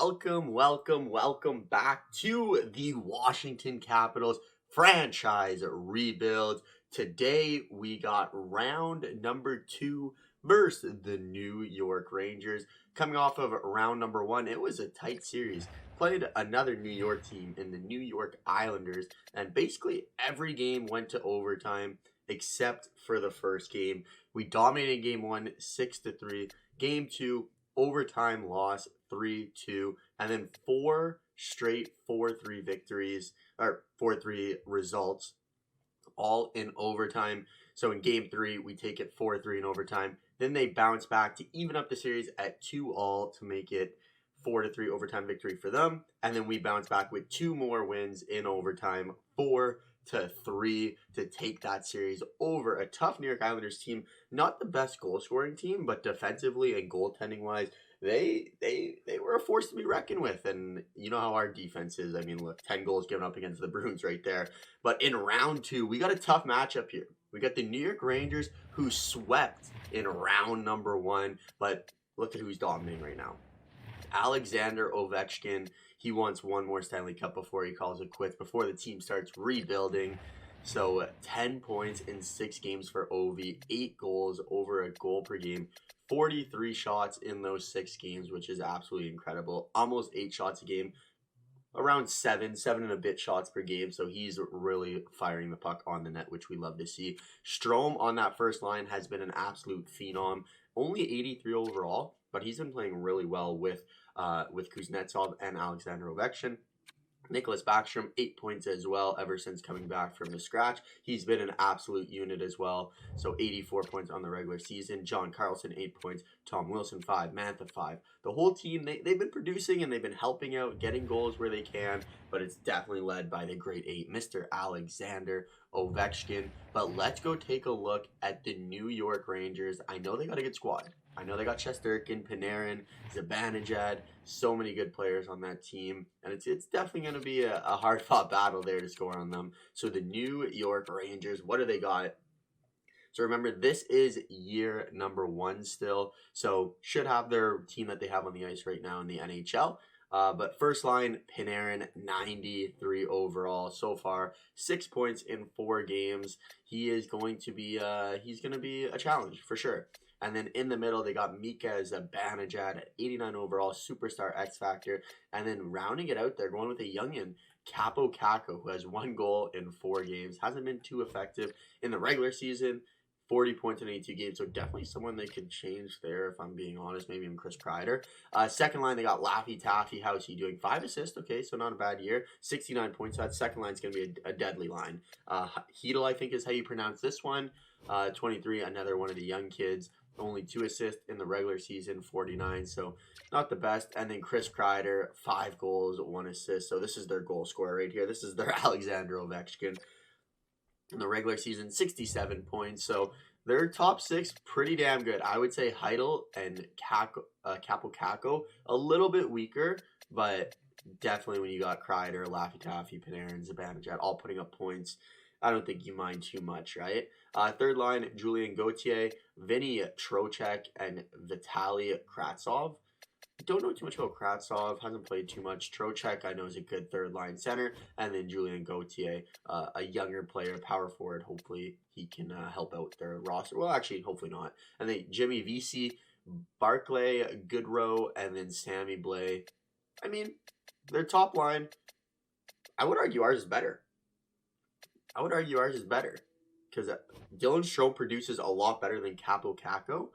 welcome back to the Washington Capitals franchise rebuild. Today we got round number 2 versus the New York Rangers. Coming off of round number 1, it was a tight series. Played another New York team in the New York Islanders, and basically every game went to overtime except for the first game. We dominated game 1 6-3. Game 2 overtime loss 3-2, and then 4 straight 4-3 victories, or 4-3 results, all in overtime. So in game 3 we take it 4-3 in overtime. Then they bounce back to even up the series at 2-2 to make it 4-3 overtime victory for them, and then we bounce back with 2 more wins in overtime, 4-3 to take that series over a tough New York Islanders team. Not the best goal scoring team, but defensively and goaltending wise, they were a force to be reckoned with. And you know how our defense is. I mean, look, 10 goals given up against the Bruins right there. But in round 2, we got a tough matchup here. We got the New York Rangers, who swept in round number 1, but look at who's dominating right now. Alexander Ovechkin. He wants one more Stanley Cup before he calls it quits, before the team starts rebuilding. So 10 points in 6 games for Ovi, 8 goals, over a goal per game, 43 shots in those 6 games, which is absolutely incredible. Almost 8 shots a game, around 7 and a bit shots per game. So he's really firing the puck on the net, which we love to see. Strome on that first line has been an absolute phenom. Only 83 overall, but he's been playing really well with Kuznetsov and Alexander Ovechkin. Nicholas Backstrom, 8 points as well ever since coming back from the scratch. He's been an absolute unit as well. So 84 points on the regular season. John Carlson, 8 points. Tom Wilson, 5. Mantha, 5. The whole team, they've been producing and they've been helping out, getting goals where they can, but it's definitely led by the great 8, Mr. Alexander Ovechkin. But let's go take a look at the New York Rangers. I know they got a good squad. I know they got Shesterkin, Panarin, Zibanejad, so many good players on that team. And it's definitely going to be a hard-fought battle there to score on them. So the New York Rangers, what do they got? So remember, this is year number 1 still. So should have their team that they have on the ice right now in the NHL. But first line, Panarin, 93 overall so far, 6 points in 4 games. He is going to be a challenge for sure. And then in the middle, they got Mika Zibanejad at 89 overall, superstar X Factor. And then rounding it out, they're going with a youngin, Capo Caco, who has 1 goal in 4 games. Hasn't been too effective in the regular season. 40 points in 82 games, so definitely someone they could change there, if I'm being honest. Maybe even Chris Kreider. Second line, they got Laffy Taffy. How's he doing? 5 assists, okay, so not a bad year. 69 points. So that second line's going to be a deadly line. Hedel, I think is how you pronounce this one. 23, another one of the young kids. Only 2 assists in the regular season, 49, so not the best. And then Chris Kreider, 5 goals, 1 assist. So this is their goal scorer right here. This is their Alexander Ovechkin. In the regular season, 67 points. So their top 6, pretty damn good. I would say Hedel and Capo Caco, a little bit weaker, but definitely when you got Kreider, Laffy Taffy, Panarin, Zibanejad all putting up points, I don't think you mind too much, right? Third line, Julien Gauthier, Vinny Trocheck, and Vitaly Kravtsov. Don't know too much about Kravtsov. Hasn't played too much. Trocheck, I know, is a good third line center. And then Julien Gauthier, a younger player, power forward. Hopefully he can help out their roster. Well, actually, hopefully not. And then Jimmy Vesey, Barclay Goodrow, and then Sammy Blais. I mean, their top line, I would argue ours is better. Because Dylan Strome produces a lot better than Capo Caco.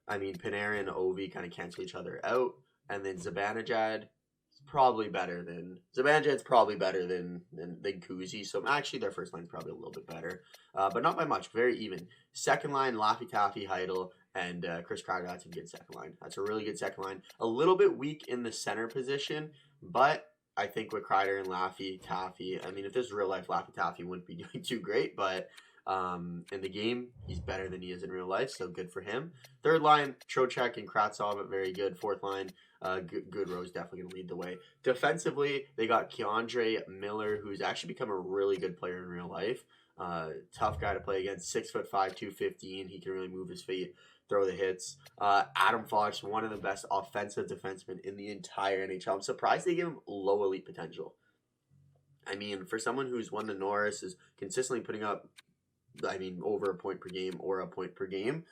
I mean, Panarin and Ovi kind of cancel each other out. And then Zibanejad is probably better than... Zibanejad's probably better than Kuzi. So actually, their first line's probably a little bit better. But not by much. Very even. Second line, Laffy Taffy, Hedel, and Chris Kreider. That's a good second line. That's a really good second line. A little bit weak in the center position. But I think with Kreider and Laffy Taffy... I mean, if this is real life, Laffy Taffy wouldn't be doing too great. But... in the game, he's better than he is in real life, so good for him. Third line, Trocheck and Kravtsov, very good. Fourth line, Goodrow's definitely going to lead the way. Defensively, they got Keandre Miller, who's actually become a really good player in real life. Tough guy to play against. 6'5", 215. He can really move his feet, throw the hits. Adam Fox, one of the best offensive defensemen in the entire NHL. I'm surprised they give him low elite potential. I mean, for someone who's won the Norris, is consistently putting up, I mean, over a point per game or a point per game,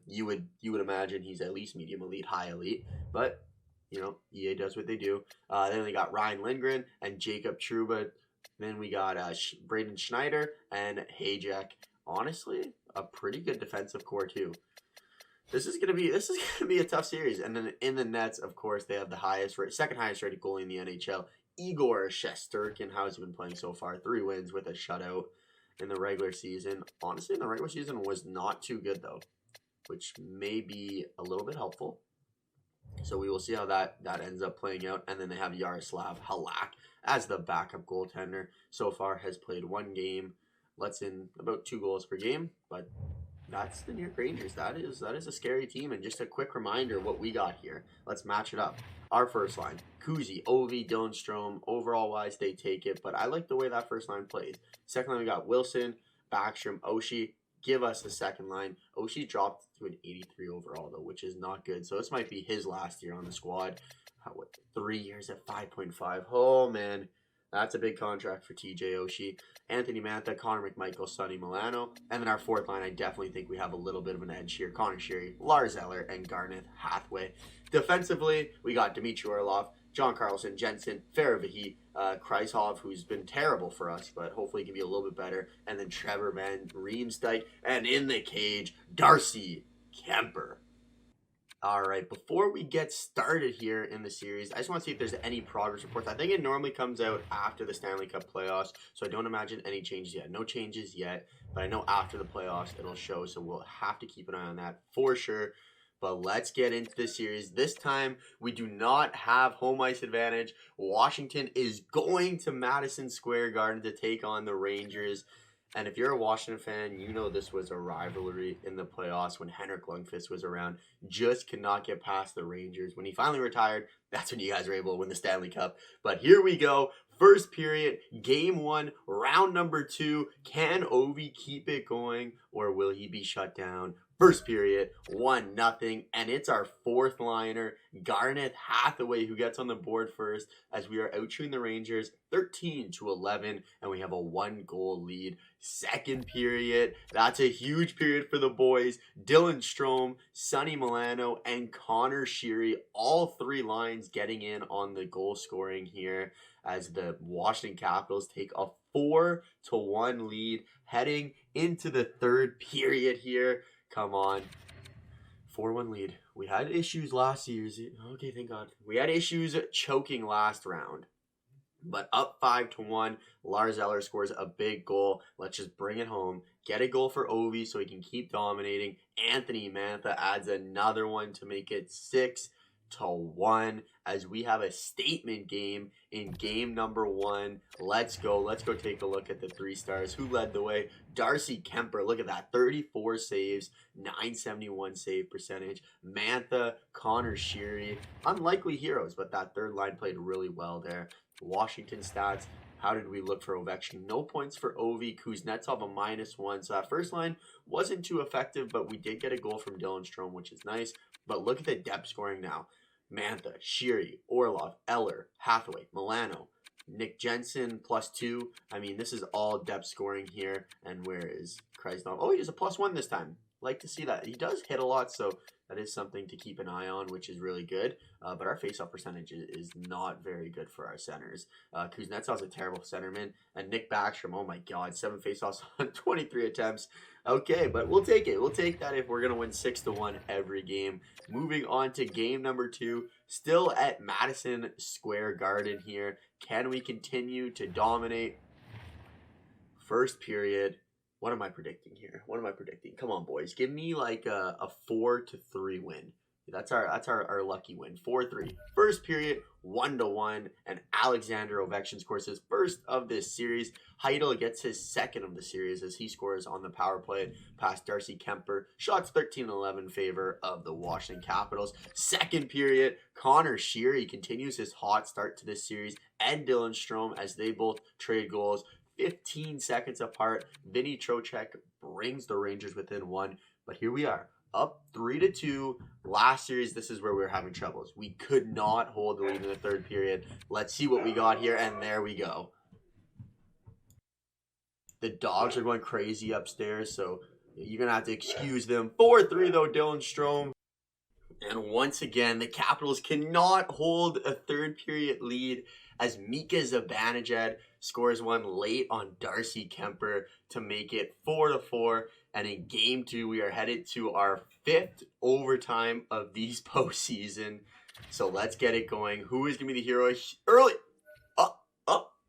you would imagine he's at least medium elite, high elite. But you know, EA does what they do. Then we got Ryan Lindgren and Jacob Trouba. Then we got Braden Schneider and Hayek. Honestly, a pretty good defensive core too. This is gonna be a tough series. And then in the nets, of course, they have the second highest rated goalie in the NHL, Igor Shesterkin. How's he been playing so far? 3 wins with a shutout in the regular season. Honestly, in the regular season was not too good though, which may be a little bit helpful. So we will see how that ends up playing out. And then they have Yaroslav Halak as the backup goaltender. So far has played 1 game, lets in about 2 goals per game, but that's the New York Rangers. That is a scary team. And just a quick reminder what we got here. Let's match it up. Our first line, Kuzi, Ovi, Dylan Strome. Overall wise, they take it, but I like the way that first line plays. Second line, we got Wilson, Backstrom, Oshie. Give us the second line. Oshie dropped to an 83 overall, though, which is not good. So this might be his last year on the squad. 3 years at 5.5. Oh, man. That's a big contract for TJ Oshie. Anthony Mantha, Connor McMichael, Sonny Milano. And then our fourth line, I definitely think we have a little bit of an edge here. Connor Sheary, Lars Eller, and Garnet Hathaway. Defensively, we got Dmitry Orlov, John Carlson, Jensen, Faravahi, Kreishoff, who's been terrible for us, but hopefully he can be a little bit better. And then Trevor Van Riemsdyk. And in the cage, Darcy Kemper. All right, before we get started here in the series, I just want to see if there's any progress reports. I think it normally comes out after the Stanley Cup playoffs, so I don't imagine any changes yet. No changes yet, but I know after the playoffs it'll show, so we'll have to keep an eye on that for sure. But let's get into this series. This time, we do not have home ice advantage. Washington is going to Madison Square Garden to take on the Rangers. And if you're a Washington fan, you know this was a rivalry in the playoffs when Henrik Lundqvist was around. Just could not get past the Rangers. When he finally retired, that's when you guys were able to win the Stanley Cup. But here we go. First period, game 1, round number 2. Can Ovi keep it going or will he be shut down? First period, 1-0, and it's our fourth liner, Garnet Hathaway, who gets on the board first as we are out-shooting the Rangers 13-11, and we have a 1-goal lead. Second period, that's a huge period for the boys. Dylan Strome, Sonny Milano, and Connor Sheary, all 3 lines getting in on the goal scoring here as the Washington Capitals take a 4-1 lead heading into the third period here. Come on. 4-1 lead. We had issues last year. Okay, thank God. We had issues choking last round. But up 5-1, Lars Eller scores a big goal. Let's just bring it home. Get a goal for Ovi so he can keep dominating. Anthony Mantha adds another one to make it 6-1 as we have a statement game in game number 1. Let's go. Let's go take a look at the 3 stars. Who led the way? Darcy Kemper. Look at that. 34 saves, 971 save percentage. Mantha, Connor Sheary. Unlikely heroes, but that third line played really well there. Washington stats. How did we look for Ovechkin? No points for Ovi. Kuznetsov a -1. So that first line wasn't too effective, but we did get a goal from Dylan Strome, which is nice. But look at the depth scoring now. Mantha, Sheary, Orlov, Eller, Hathaway, Milano, Nick Jensen +2. I mean, this is all depth scoring here. And where is Kreisnov? Oh, he has a +1 this time. Like to see that. He does hit a lot, so that is something to keep an eye on, which is really good. But our faceoff percentage is not very good for our centers. Kuznetsov's a terrible centerman. And Nick Backstrom, oh my God, 7 faceoffs on 23 attempts. Okay, but we'll take it. We'll take that if we're going to win 6-1 every game. Moving on to game number 2. Still at Madison Square Garden here. Can we continue to dominate? First period. What am I predicting here? What am I predicting? Come on, boys. Give me like a 4-3 win. That's our lucky win. 4-3. First period, 1-1. And Alexander Ovechkin scores his first of this series. Heidel gets his second of the series as he scores on the power play past Darcy Kemper. Shots 13-11 in favor of the Washington Capitals. Second period, Connor Sheary continues his hot start to this series. And Dylan Strome as they both trade goals. 15 seconds apart. Vinny Trocheck brings the Rangers within one. But here we are, up 3-2. Last series, this is where we were having troubles. We could not hold the lead in the third period. Let's see what we got here, and there we go. The dogs are going crazy upstairs, so you're going to have to excuse them. 4-3, though, Dylan Strome. And once again, the Capitals cannot hold a third period lead as Mika Zibanejad scores one late on Darcy Kemper to make it 4-4. And in game 2, we are headed to our 5th overtime of these postseason. So let's get it going. Who is going to be the hero early?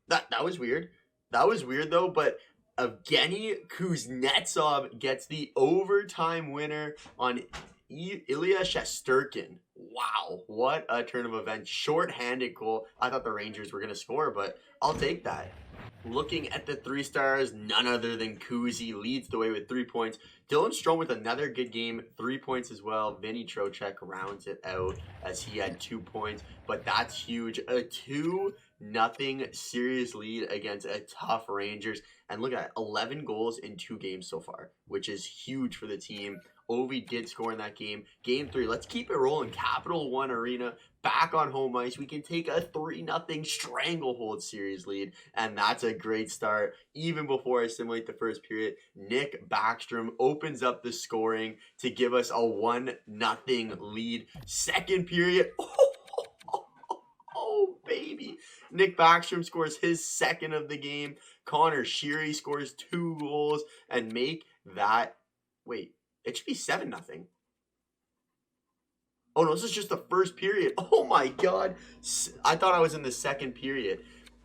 That was weird. That was weird, though, but Evgeny Kuznetsov gets the overtime winner on Ilya Shesterkin. Wow, what a turn of events. Short-handed goal. I thought the Rangers were going to score, but I'll take that. Looking at the 3 stars, none other than Kuzi leads the way with 3 points. Dylan Strome with another good game, 3 points as well. Vinny Trocheck rounds it out as he had 2 points, but that's huge. A 2-0 serious lead against a tough Rangers. And look at that, 11 goals in 2 games so far, which is huge for the team. Ovi did score in that game. Game 3, let's keep it rolling. Capital One Arena, back on home ice. We can take a 3-0 stranglehold series lead, and that's a great start. Even before I simulate the first period, Nick Backstrom opens up the scoring to give us a 1-0 lead. Second period, oh baby. Nick Backstrom scores his second of the game. Connor Sheary scores 2 goals and make that, wait, it should be 7-0. Oh no, this is just the first period. Oh my god. I thought I was in the second period.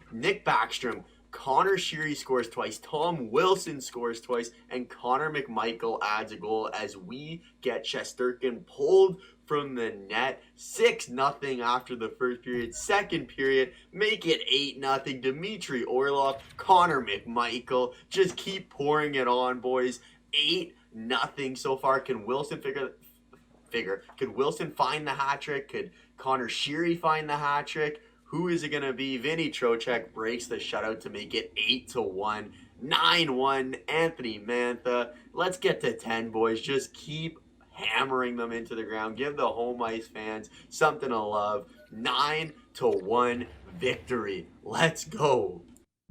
Nick Backstrom, Connor Sheary scores twice, Tom Wilson scores twice, and Connor McMichael adds a goal as we get Shesterkin pulled from the net. 6-0 after the first period. Second period, make it 8-0. Dmitry Orlov, Connor McMichael, just keep pouring it on, boys. 8-0 so far. Can Wilson Could Wilson find the hat trick? Could Connor Sheary find the hat trick? Who is it going to be? Vinny Trocheck breaks the shutout to make it 8-1. 9-1. Anthony Mantha. Let's get to 10, boys. Just keep hammering them into the ground. Give the home ice fans something to love. 9-1 victory. Let's go.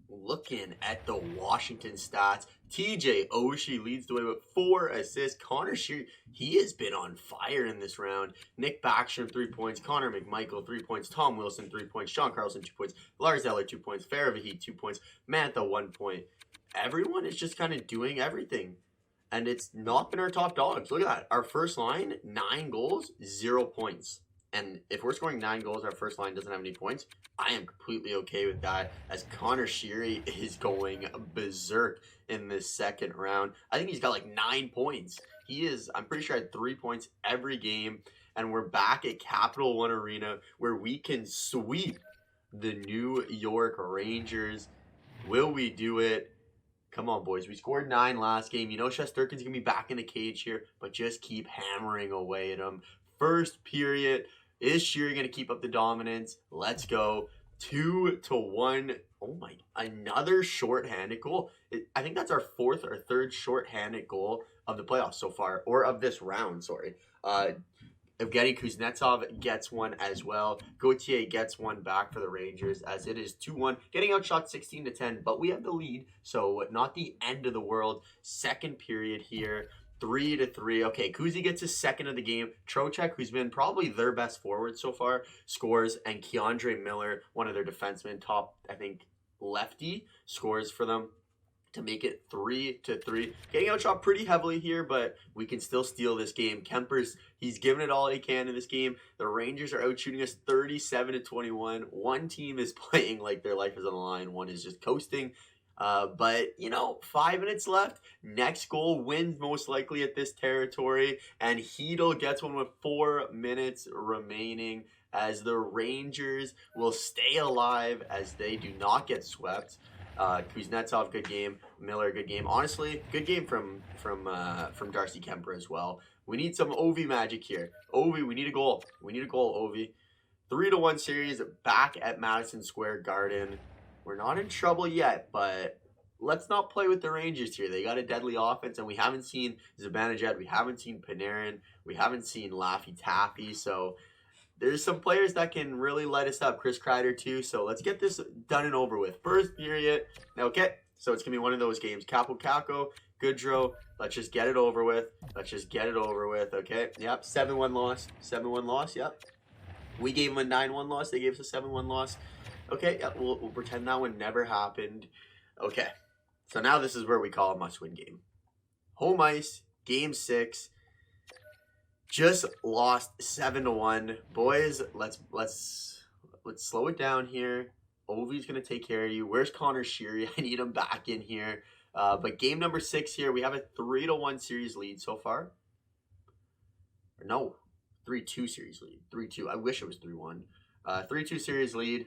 Looking at the Washington stats, TJ Oshie leads the way with 4 assists. Connor Sheary, he has been on fire in this round. Nick Backstrom, 3 points. Connor McMichael, 3 points. Tom Wilson, 3 points. Sean Carlson, 2 points. Lars Eller, 2 points. Farah 2 points. Mantha, 1 point. Everyone is just kind of doing everything. And it's not been our top dogs. Look at that. Our first line, 9 goals, 0 points. And if we're scoring 9 goals, our first line doesn't have any points, I am completely okay with that, as Connor Sheary is going berserk in this second round. I think he's got like 9 points. I'm pretty sure, had 3 points every game. And we're back at Capital One Arena where we can sweep the New York Rangers. Will we do it? Come on, boys. We scored 9 last game. You know Shesterkin's going to be back in the cage here, but just keep hammering away at him. First period. Is Sheary going to keep up the dominance? Let's go. 2-1. Oh my, another shorthanded goal. I think that's our 4th or 3rd shorthanded goal of the playoffs so far, or of this round, sorry. Evgeny Kuznetsov gets one as well. Gauthier gets one back for the Rangers as it is 2-1. Getting outshot 16-10, but we have the lead, so not the end of the world. Second period here. 3-3. Okay, Kuzi gets his second of the game. Trocheck, who's been probably their best forward so far, scores, and Keandre Miller, one of their defensemen, top, I think, lefty, scores for them to make it 3-3. Getting outshot pretty heavily here, but we can still steal this game. Kemper's, he's given it all he can in this game. The Rangers are out shooting us 37-21. One team is playing like their life is on the line. One is just coasting. But, 5 minutes left. Next goal wins most likely at this territory. And Hedl gets one with 4 minutes remaining as the Rangers will stay alive as they do not get swept. Kuznetsov, good game. Miller, good game. Honestly, good game from Darcy Kemper as well. We need some Ovi magic here. Ovi, we need a goal. We need a goal, Ovi. 3-1 series back at Madison Square Garden. We're not in trouble yet, but let's not play with the Rangers here. They got a deadly offense, and we haven't seen Zibanejad, we haven't seen Panarin, we haven't seen Laffy Taffy, so there's some players that can really light us up. Chris Kreider too, so let's get this done and over with. First period, okay, so it's going to be one of those games. Capo Caco, Goodrow, let's just get it over with. Let's just get it over with, okay? Yep, 7-1 loss. 7-1 loss, yep. We gave them a 9-1 loss. They gave us a 7-1 loss. Okay, yeah, we'll pretend that one never happened. Okay, so now this is where we call a must-win game. Home ice, game 6. Just lost 7-1. Boys, let's slow it down here. Ovi's gonna take care of you. Where's Connor Sheary? I need him back in here. But game number 6 here, we have a 3-1 series lead so far. Or no, 3-2 series lead. 3-2. I wish it was 3-1. 3-2 series lead.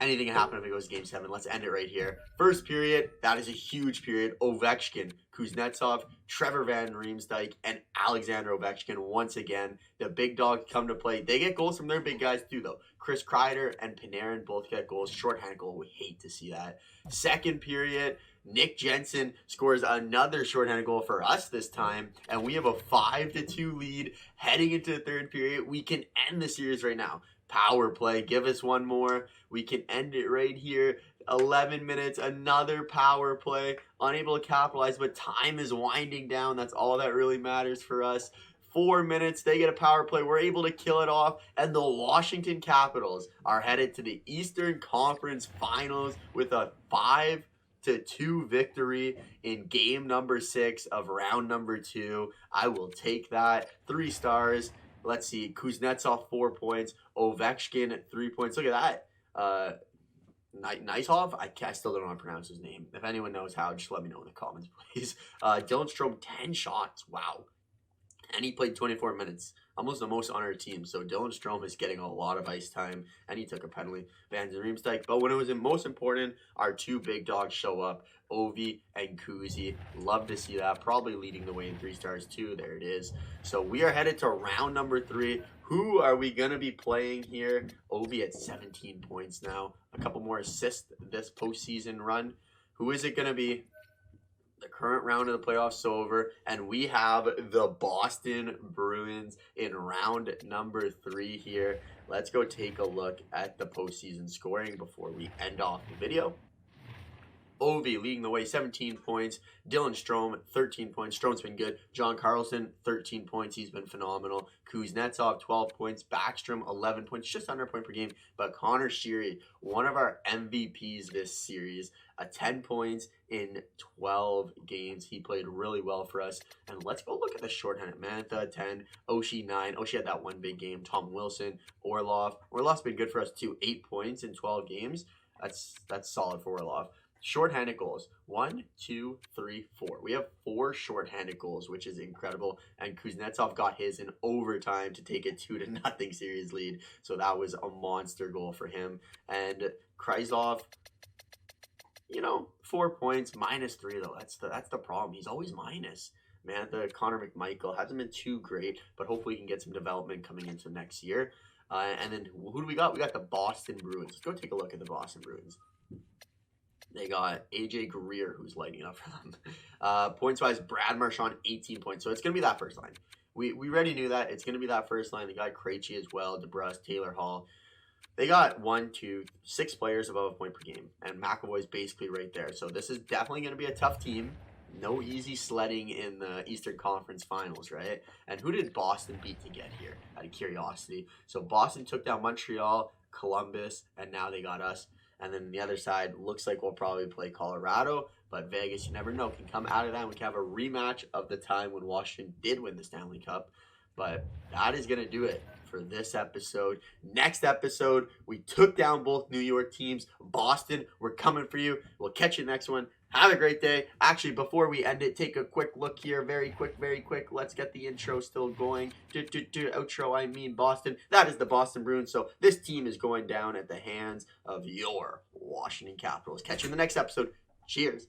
Anything can happen if it goes game 7. Let's end it right here. First period, that is a huge period. Ovechkin, Kuznetsov, Trevor Van Riemsdyk, and Alexander Ovechkin once again. The big dogs come to play. They get goals from their big guys too, though. Chris Kreider and Panarin both get goals. Shorthanded goal. We hate to see that. Second period, Nick Jensen scores another shorthanded goal for us this time, and we have a 5-2 lead heading into the third period. We can end the series right now. Power play, give us one more. We can end it right here. 11 minutes, another power play. Unable to capitalize, but time is winding down. That's all that really matters for us. 4 minutes, they get a power play. We're able to kill it off, and the Washington Capitals are headed to the Eastern Conference Finals with a 5-2 victory in game number 6 of round number 2. I will take that. 3 stars. Let's see, Kuznetsov 4 points, Ovechkin 3 points. Look at that. Nysov, I still don't know how to pronounce his name. If anyone knows how, just let me know in the comments, please. Dylan Strome, 10 shots. Wow. And he played 24 minutes, almost the most on our team. So Dylan Strome is getting a lot of ice time, and he took a penalty. Van Riemsdyk. But when it was most important, our 2 big dogs show up, Ovi and Kuzi. Love to see that. Probably leading the way in 3 stars too. There it is. So we are headed to round number 3. Who are we going to be playing here? Ovi at 17 points now. A couple more assists this postseason run. Who is it going to be? The current round of the playoffs is over, and we have the Boston Bruins in round number 3 here. Let's go take a look at the postseason scoring before we end off the video. Ovi leading the way, 17 points. Dylan Strome, 13 points. Strome's been good. John Carlson, 13 points. He's been phenomenal. Kuznetsov, 12 points. Backstrom, 11 points. Just under a point per game. But Connor Sheary, one of our MVPs this series, 10 points in 12 games. He played really well for us. And let's go look at the shorthanded. Mantha, 10. Oshie, 9. Oshie had that one big game. Tom Wilson, Orlov. Orlov's been good for us too. 8 points in 12 games. That's solid for Orlov. Shorthanded goals, 1, 2, 3, 4. We have 4 shorthanded goals, which is incredible. And Kuznetsov got his in overtime to take a 2-0 series lead. So that was a monster goal for him. And Kryzlov, 4 points, -3 though. That's the problem. He's always minus. Man, the Connor McMichael hasn't been too great, but hopefully he can get some development coming into next year. And then who do we got? We got the Boston Bruins. Let's go take a look at the Boston Bruins. They got AJ Greer, who's lighting up for them. Points-wise, Brad Marchand, 18 points. So it's going to be that first line. We already knew that. It's going to be that first line. They got Krejci as well, DeBrus, Taylor Hall. They got 6 players above a point per game. And McAvoy's basically right there. So this is definitely going to be a tough team. No easy sledding in the Eastern Conference Finals, right? And who did Boston beat to get here? Out of curiosity. So Boston took down Montreal, Columbus, and now they got us. And then the other side looks like we'll probably play Colorado. But Vegas, you never know, can come out of that. We can have a rematch of the time when Washington did win the Stanley Cup. But that is going to do it for this episode. Next episode, we took down both New York teams. Boston, we're coming for you. We'll catch you next one. Have a great day. Actually, before we end it, take a quick look here. Very quick. Let's get the intro still going. Outro, I mean Boston. That is the Boston Bruins. So this team is going down at the hands of your Washington Capitals. Catch you in the next episode. Cheers.